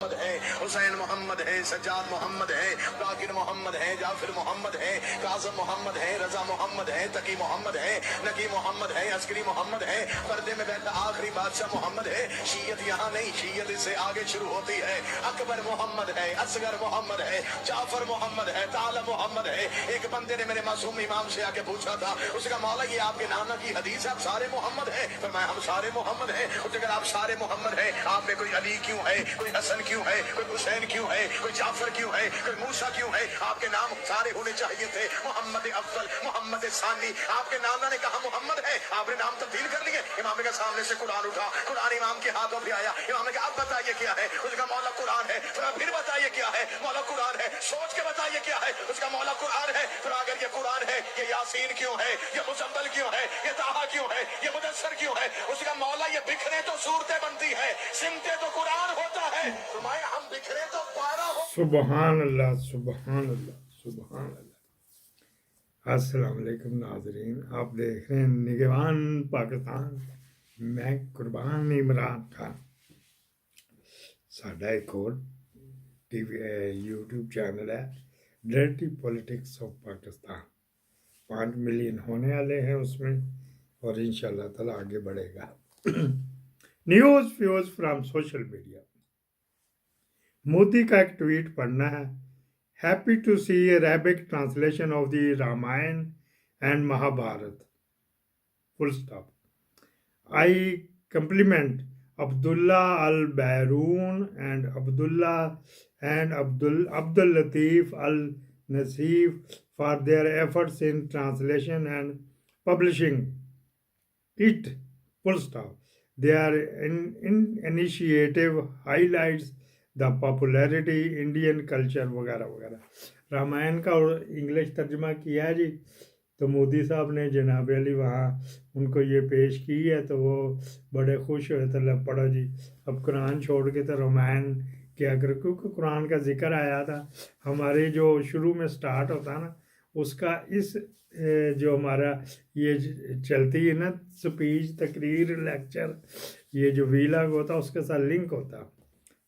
ہے، حسین محمد ہے، سجاد محمد ہے، باقر محمد ہے، جعفر محمد ہے، قاسم محمد ہے، رضا محمد ہے، تقی محمد ہے، نقی محمد ہے، عسکری محمد ہے، پردے میں بیٹھا آخری بادشاہ محمد ہے۔ شیعت یہاں نہیں، شیعت اس سے آگے شروع ہوتی ہے۔ اکبر محمد ہے، اصغر محمد ہے، جعفر محمد ہے، تعالی محمد ہے۔ ایک بندے نے میرے معصوم امام سے آ کے پوچھا تھا، اس کا مولا یہ آپ کے نانا کی حدیث ہے آپ سارے محمد ہیں؟ فرمایا ہم سارے محمد ہیں۔ اگر آپ سارے محمد ہیں، آپ میں کوئی علی کیوں ہے، کوئی حسن کیوں ہے، کوئی حسین کیوں ہے، کوئی جعفر کیوں ہے، کوئی موسیٰ کیوں ہے؟ آپ کے نام سارے ہونے چاہیے تھے، محمد افضل، محمد ثانی۔ آپ کے نانا نے کہا محمد ہے، آپ نے نام تبدیل کر لیے۔ امام کے سامنے سے قرآن اٹھا، قرآن امام کے ہاتھوں پہ آیا۔ امام نے کہا اب بتائیے کیا ہے؟ اس کا مولا قرآن ہے۔ پھر بتائیے کیا ہے؟ مولا قرآن ہے۔ سوچ کے بتائیے کیا ہے؟ اس کا مولا قرآن ہے۔ پھر اگر یہ قرآن ہے، یہ یاسین کیوں ہے، یہ مزمل کیوں ہے، یہ طٰہٰ کیوں ہے، یہ مدثر کیوں ہے؟ اس کا مولا یہ بکھرے تو صورتیں بنتی ہے، سمتے تو قرآن ہوتا ہے۔ فرمایا ہم بکھرے تو پارا ہو۔ سبحان اللہ، سبحان اللہ، سبحان اللہ۔ السلام علیکم ناظرین، آپ دیکھ رہے ہیں نگہبان پاکستان، میں قربان عمران خان۔ ساڈا ایک اور ٹی وی یوٹیوب چینل ہے، dirty politics of Pakistan. 5 million ہونے والے ہیں اس میں، اور انشاءاللہ تعالیٰ آگے بڑھے گا۔ News views from social media. Modi کا ایک ٹویٹ پڑھنا ہے۔ Happy to see Arabic translation of the Ramayan and Mahabharat, full stop. I compliment Abdullah Al Baroun and Abdul Al Latif Al Nesef for their efforts in translation and publishing it, full stop. Their initiative highlights the popularity Indian culture وغیرہ وغیرہ۔ رامائن کا English ترجمہ کیا ہے جی، تو مودی صاحب نے جناب علی وہاں ان کو یہ پیش کی ہے، تو وہ بڑے خوش ہوئے تو پڑھو جی اب قرآن چھوڑ کے تو رامائن کیا کرو، کیونکہ قرآن کا ذکر آیا تھا ہمارے جو شروع میں سٹارٹ ہوتا نا اس کا، اس جو ہمارا یہ چلتی ہے نا سپیچ، تقریر، لیکچر، یہ جو ویلاگ ہوتا اس کے ساتھ لنک ہوتا،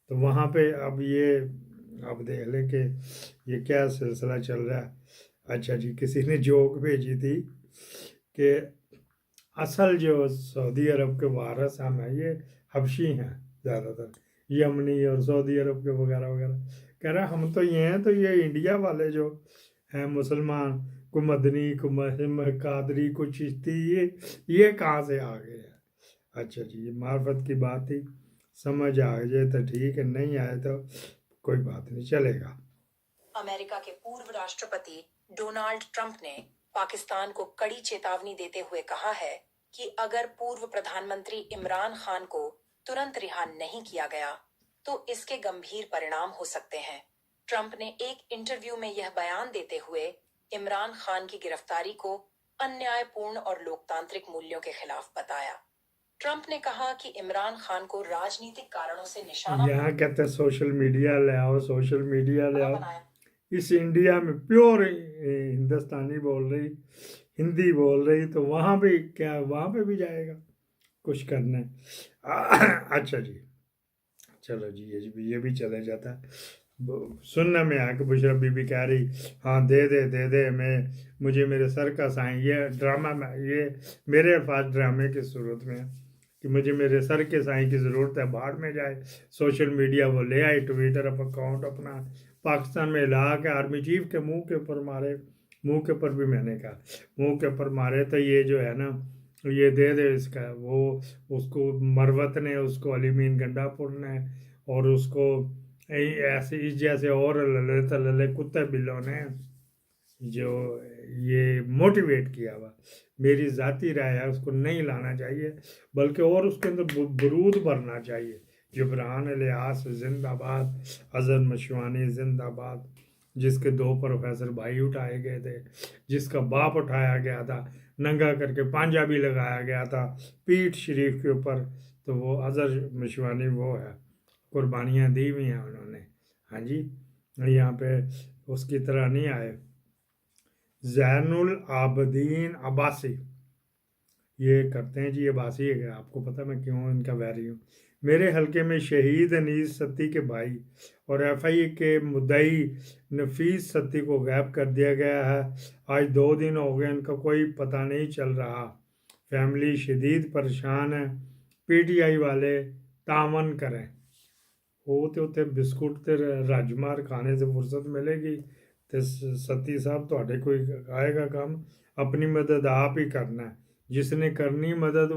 تو وہاں پہ اب یہ آپ دیکھ لیں کہ یہ کیا سلسلہ چل رہا ہے۔ اچھا جی، کسی نے جوک بھیجی تھی کہ اصل جو سعودی عرب کے وارث ہیں یہ حبشی ہیں زیادہ تر، یمنی اور سعودی عرب کے وغیرہ وغیرہ۔ کہہ رہا ہم تو یہ ہیں، تو یہ انڈیا والے جو ہیں مسلمان، کو مدنی، کو قادری، کو چشتی، یہ کہاں سے آ گئے ہیں؟ اچھا جی، یہ معرفت کی بات تھی، سمجھ آ جائے تو ٹھیک ہے، نہیں آئے تو کوئی بات نہیں، چلے گا۔ امریکہ کے پورو راشٹرپتی ڈونالڈ ٹرمپ نے پاکستان کو کڑی چیتاونی دیتے ہوئے کہا ہے کہ اگر پورو پردھان منتری عمران خان کو ترنت رہا نہیں کیا گیا تو اس کے گمبھیر پرینام ہو سکتے ہیں۔ ٹرمپ نے ایک انٹرویو میں یہ بیان دیتے ہوئے عمران خان کی گرفتاری کو انیائے پورن اور لوکتانترک مولیوں کے خلاف بتایا۔ ٹرمپ نے کہا کہ عمران خان کو راجنیتک کارنوں سے نشانہ یہاں کہتے ہیں سوشل میڈیا لے آؤ، سوشل میڈیا لے آؤ۔ بنایا۔ اس انڈیا میں پیور ہندوستانی بول رہی، ہندی بول رہی، تو وہاں بھی کیا، وہاں پہ بھی جائے گا کچھ کرنے۔ اچھا جی، چلو جی، یہ بھی چلے جاتا ہے۔ سننا میں آ کہ بشرا بی بی کہہ رہی ہاں دے دے مجھے میرے سر کا سائن، یہ ڈرامہ میں، یہ میرے الفاظ ڈرامے کی صورت میں ہے کہ مجھے میرے سر کے سائن کی ضرورت ہے، باہر میں جائے سوشل میڈیا وہ لے آئی، ٹویٹر اکاؤنٹ اپنا پاکستان میں لا کے آرمی چیف کے منہ کے اوپر مارے، منہ کے اوپر بھی میں نے کہا منہ کے اوپر مارے، تو یہ جو ہے نا یہ دے اس کا، وہ اس کو مروت نے، اس کو علی مین گنڈا پور نے، اور اس کو ایسے اس جیسے اور للے کتے بلوں نے جو یہ موٹیویٹ کیا ہوا۔ میری ذاتی رائے ہے اس کو نہیں لانا چاہیے، بلکہ اور اس کے اندر برود بھرنا چاہیے۔ جبران الیاس زندہ باد، اظہر مشوانی زندہ باد، جس کے 2 پروفیسر بھائی اٹھائے گئے تھے، جس کا باپ اٹھایا گیا تھا، ننگا کر کے پانجا بھی لگایا گیا تھا پیٹھ شریف کے اوپر، تو وہ اظہر مشوانی وہ ہے، قربانیاں دی ہوئی ہیں انہوں نے۔ ہاں جی، یہاں پہ اس کی طرح نہیں آئے۔ زین العابدین عباسی یہ کرتے ہیں جی، عباسی ہے، آپ کو پتہ میں کیوں ان کا ویری ہوں۔ میرے حلقے میں شہید انیس ستی کے بھائی اور ایف آئی اے کے مدعی نفیس ستی کو غائب کر دیا گیا ہے. آج 2 دن ہو گئے، ان کا کوئی پتہ نہیں چل رہا. فیملی شدید پریشان ہے. پی ٹی آئی والے تعاون کریں. وہ تو بسکٹ تے راجمار کھانے سے فرصت ملے گی تے ستی صاحب تھوڑے کوئی آئے گا کام. اپنی مدد آپ ہی کرنا ہے. جس نے کرنی مدد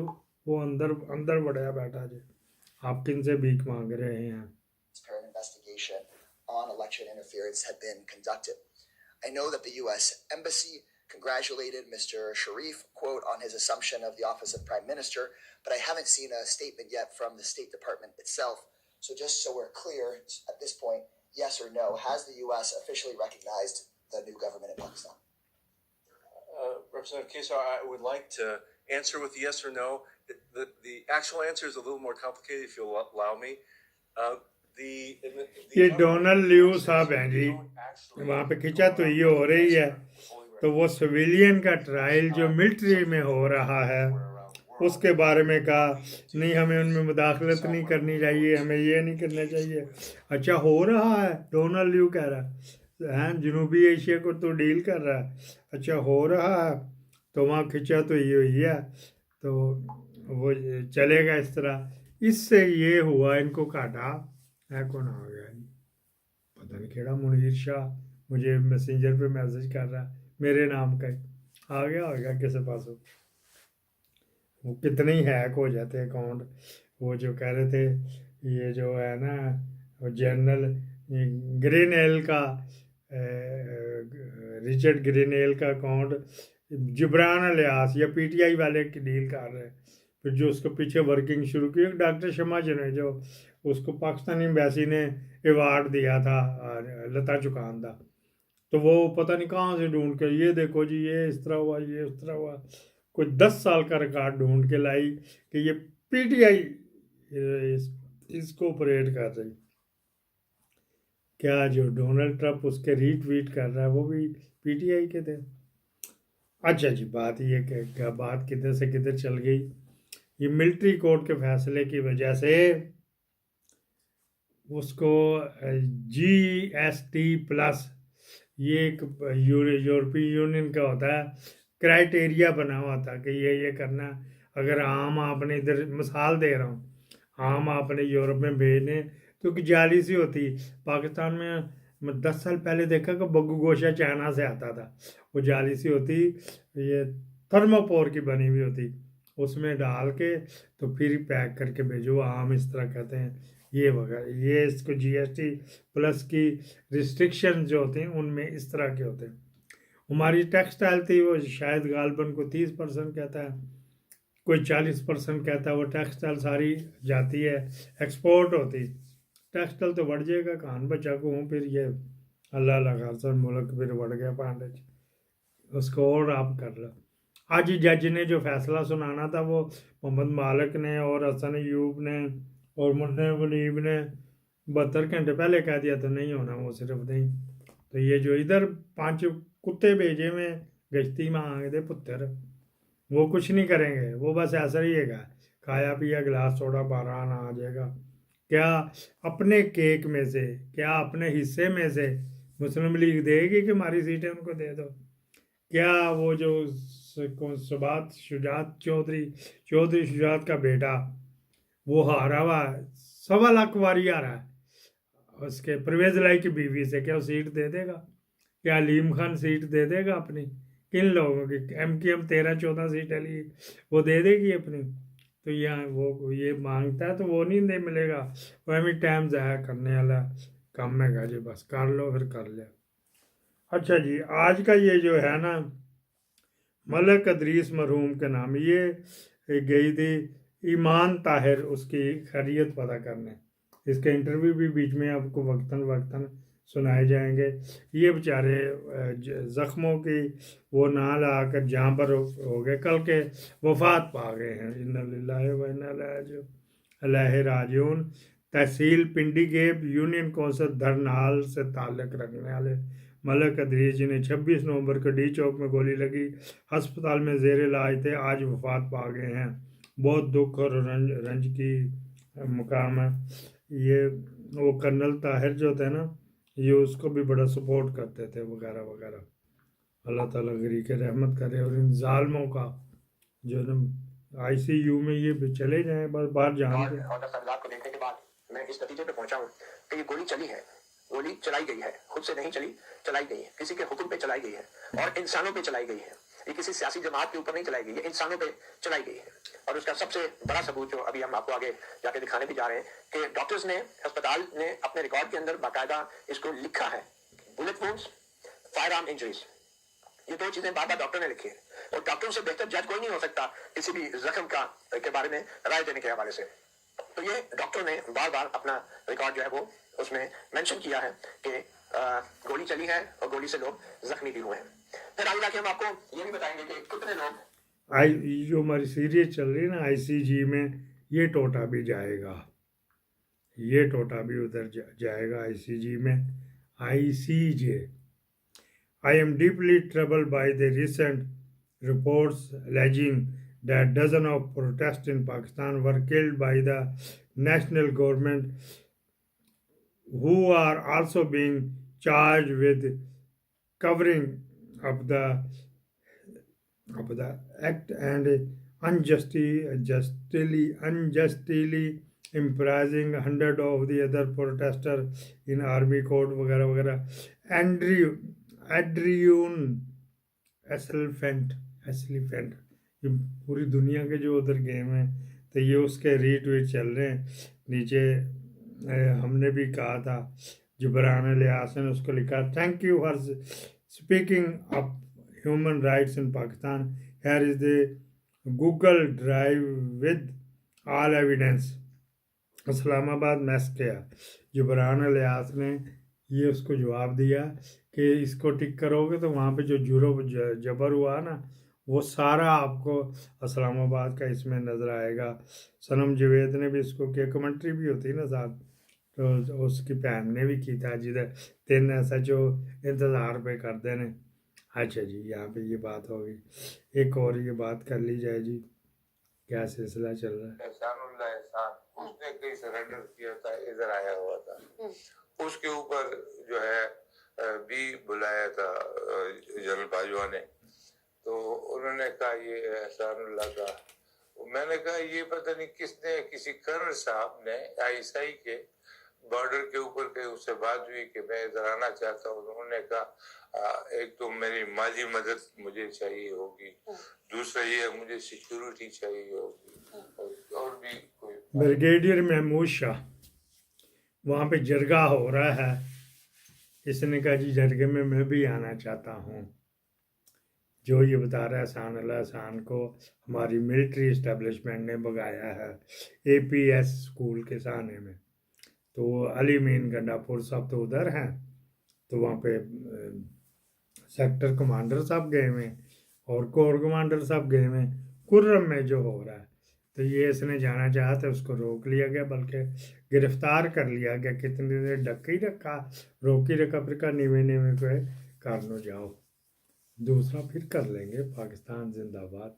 وہ اندر بڑھیا بیٹھا جائے. آپ کن سے بھیک مانگ رہے ہیں؟ Transparent investigation on election interference had been conducted. I know that the U.S. Embassy congratulated Mr. Sharif, quote, on his assumption of the office of Prime Minister, but I haven't seen a statement yet from the State Department itself. So just so we're clear at this point, yes or no, has the U.S. officially recognized the new government in Pakistan? Representative Kesar, I would like to answer with yes or no. The actual answer is a little more complicated, if you'll allow me. یہ Donald لیو صاحب ہیں جی، وہاں پہ کھچا تو یہ ہو رہی ہے. تو وہ سویلین کا ٹرائل جو ملٹری میں ہو رہا ہے اس کے بارے میں کہا نہیں، ہمیں ان میں مداخلت نہیں کرنی چاہیے، ہمیں یہ نہیں کرنا چاہیے. اچھا ہو رہا ہے، ڈونلڈ لیو کہہ رہا ہے جنوبی ایشیا کو تو ڈیل کر رہا ہے. اچھا ہو رہا ہے تو وہاں کھچا تو یہ ہوئی ہے، تو وہ چلے گا اس طرح. اس سے یہ ہوا ان کو کاٹا ہے. کون آ گیا جی؟ پتہ نہیں کیڑا منیر شاہ مجھے میسنجر پہ میسج کر رہا ہے میرے نام کا. آ گیا کسی پاس. وہ کتنے ہی ہیک ہو جاتے اکاؤنٹ. وہ جو کہہ رہے تھے یہ جو ہے نا جنرل گرینیل کا رچرڈ گرینیل کا اکاؤنٹ جبران الیاس یا پی ٹی آئی والے کی ڈیل کر رہے ہیں. پھر جو اس کو پیچھے ورکنگ شروع کی ڈاکٹر شمع جو نے جو اس کو پاکستانی ایمبیسی نے ایوارڈ دیا تھا لتا چکان دا، تو وہ پتہ نہیں کہاں سے ڈھونڈ کے یہ دیکھو جی یہ اس طرح ہوا، یہ اس طرح ہوا. کوئی 10 سال کا ریکارڈ ڈھونڈ کے لائی کہ یہ پی ٹی آئی اس کو آپریٹ کر رہی. کیا جو ڈونلڈ ٹرمپ اس کے ری ٹویٹ کر رہا ہے وہ بھی پی ٹی آئی کے تھے. اچھا جی، بات یہ کہ بات کدھر سے کدھر چل گئی. یہ ملٹری کورٹ کے فیصلے کی وجہ سے اس کو جی ایس ٹی پلس، یہ ایک یورپی یونین کا ہوتا ہے کرائٹیریا بنا ہوا تھا کہ یہ کرنا. اگر عام آپ نے ادھر مثال دے رہا ہوں، عام آپ نے یورپ میں بھیجنے تو جعلی سی ہوتی. پاکستان میں 10 سال پہلے دیکھا کہ بگو گوشہ چائنا سے آتا تھا، وہ جعلی سی ہوتی، یہ تھرموپور کی بنی ہوئی ہوتی، اس میں ڈال کے تو پھر پیک کر کے بھیجو. عام اس طرح کہتے ہیں یہ وغیرہ. یہ اس کو جی ایس ٹی پلس کی ریسٹرکشن جو ہوتے ہیں ان میں اس طرح کے ہوتے ہیں. ہماری ٹیکسٹائل تھی وہ شاید غالباً کو 30% کہتا ہے، کوئی 40% کہتا ہے. وہ ٹیکسٹائل ساری جاتی ہے ایکسپورٹ ہوتی. ٹیکسٹائل تو بڑھ جائے گا کہاں بچا کو ہوں. پھر یہ اللہ خاصا ملک پھر بڑھ گیا پانڈے، اس کو اور آپ کر لو. آج جج نے جو فیصلہ سنانا تھا وہ محمد مالک نے اور حسن ایوب نے اور منع منیب نے 72 گھنٹے پہلے کہہ دیا تو نہیں ہونا وہ صرف نہیں. تو یہ جو ادھر 5 کتے بھیجے میں گشتی مانگ دے پتر، وہ کچھ نہیں کریں گے. وہ بس ایسا ہی ہے گا، کھایا پیا گلاس تھوڑا باران آ جائے گا. کیا اپنے کیک میں سے، کیا اپنے حصے میں سے مسلم لیگ دے گی کہ ہماری سیٹیں ان کو دے دو؟ کیا وہ جو شجاعت چودھری شجاعت کا بیٹا وہ ہارا ہوا 1.25 لاکھ واری آ رہا ہے اس کے پرویز لائی کی بیوی سے، کیا وہ سیٹ دے دے گا؟ کیا علیم خان سیٹ دے دے گا اپنی؟ کن لوگوں کی ایم کی ایم 13-14 سیٹیں لی وہ دے دے گی اپنی؟ تو یہاں وہ یہ مانگتا ہے تو وہ نہیں ملے گا. وہ ہمیں ٹائم ضائع کرنے والا کام ہے گا جی، بس کر لو پھر کر لیا. اچھا جی، آج کا یہ جو ہے نا ملک ادریس مرحوم کے نام یہ گئی تھی ایمان طاہر اس کی خیریت پتہ کرنے. اس کا انٹرویو بھی بیچ میں آپ کو وقتاً سنائے جائیں گے. یہ بیچارے زخموں کی وہ نہ لا کر جہاں پر ہو گئے، کل کے وفات پا گئے ہیں. انا للہ و انا الیہ راجعون. تحصیل پنڈی گیپ یونین کونسل دھرنال سے تعلق رکھنے والے ملک ادریس جنہیں 26 نومبر کو ڈی چوک میں گولی لگی، ہسپتال میں زیر علاج تھے، آج وفات پا گئے ہیں. بہت دکھ اور رنج کی مقام ہے. یہ وہ کرنل طاہر جو تھے نا یہ اس کو بھی بڑا سپورٹ کرتے تھے وغیرہ وغیرہ. اللہ تعالیٰ غریق رحمت کرے اور ان ظالموں کا جو نا آئی سی یو میں یہ بھی چلے جائیں بس باہر جان دیں. اور تفصیلات کو دیکھنے کے بعد میں اس نتیجے پہ پہنچا ہوں کہ یہ گولی چلی ہے, گولی چلائی گئی ہے, خود سے نہیں چلی, چلائی گئی ہے, کسی کے حکم پہ چلائی گئی ہے اور انسانوں پہ چلائی گئی ہے. یہ کسی سیاسی جماعت کے اوپر نہیں چلائی گئی ہے, انسانوں پہ چلائی گئی ہے. اور اس کا سب سے بڑا ثبوت جو ابھی ہم آپ کو آگے جا کے دکھانے بھی جا رہے ہیں کہ ڈاکٹرز نے, ہسپتال نے اپنے ریکارڈ کے اندر باقاعدہ اس کو لکھا ہے, بلٹ وونڈز, فائر آرم انجریز, یہ دو چیزیں بار بار ڈاکٹر نے لکھی ہیں. اور ڈاکٹروں سے بہتر جج کوئی نہیں ہو سکتا کسی بھی زخم کا کے بارے میں رائے دینے کے حوالے سے. تو یہ ڈاکٹر نے بار بار اپنا ریکارڈ جو ہے وہ اس میں مینشن کیا ہے کہ گولی چلی ہے اور گولی سے لوگ زخمی بھی ہوئے ہیں. پھر آگے جا کے ہم آپ کو یہ بھی بتائیں گے کہ کتنے لوگ جو ہماری سیریز چل رہی ہے نا آئی سی جی میں, یہ ٹوٹا بھی جائے گا, یہ ٹوٹا بھی ادھر جائے گا آئی سی جی میں. آئی سی جے. I am deeply troubled by the recent reports alleging that dozens of protests in Pakistan were killed by the national government, who are also being charged with covering up the act and unjustly imprisoning hundreds of the other protesters in army court وغیرہ وغیرہ. ایڈریون ایسلفینٹ یہ پوری دنیا کے جو ادھر game ہیں تو یہ اس کے ری ٹویٹ چل رہے ہیں نیچے. ہم نے بھی کہا تھا, جبران الیاس نے اس کو لکھا, thank you for speaking up human rights in Pakistan, here is the Google Drive with all evidence. Islamabad میس کیا. جبران الیاس نے یہ اس کو جواب دیا کہ اس کو ٹک کرو گے تو وہاں پہ جو جبر ہوا نا وہ سارا آپ کو اسلام آباد کا اس میں نظر آئے گا. صنم جاوید نے بھی اس کو کیا, کمنٹری بھی ہوتی نا ساتھ, تو اس کی بہن نے بھی کی تھا جدھر 3 SHO انتظار پہ کر دینے. اچھا جی, یہاں پہ یہ بات ہوگی. ایک اور یہ بات کر لی جائے جی, کیا سلسلہ چل رہا ہے. احسان اللہ احسان, اس نے کہیں سرنڈر کیا تھا, ادھر آیا ہوا تھا, اس کے اوپر جو ہے بھی بلایا تھا جنرل باجوہ نے, تو انہوں نے کہا یہ احسان اللہ کا. میں نے کہا یہ پتہ نہیں کس نے, کسی کرنل صاحب نے ISI کے بارڈر کے اوپر کے اس سے بات ہوئی کہ میں ادھر آنا چاہتا ہوں. انہوں نے کہا ایک تو میری مالی مدد مجھے چاہیے ہوگی, دوسرا یہ مجھے سیکیورٹی چاہیے ہوگی, اور بھی کوئی. بریگیڈیئر محمود شاہ وہاں پہ جرگہ ہو رہا ہے, اس نے کہا جی جرگے میں بھی آنا چاہتا ہوں. جو یہ بتا رہا ہے احسان اللہ احسان کو ہماری ملٹری اسٹیبلشمنٹ نے بگایا ہے APS اسکول کے سانے میں. تو علی مین گنڈا پور صاحب تو ادھر ہیں, تو وہاں پہ سیکٹر کمانڈر صاحب گئے ہوئے اور کور کمانڈر صاحب گئے ہوئے. کرم میں جو ہو رہا ہے تو یہ اس نے جانا چاہا تھا, اس کو روک لیا گیا, بلکہ گرفتار کر لیا گیا. کتنی دیر ڈک ہی رکھا, روک ہی رکھا, پھر کہا نیوے کو کر لو جاؤ, دوسرا پھر کر لیں گے. پاکستان زندہ باد.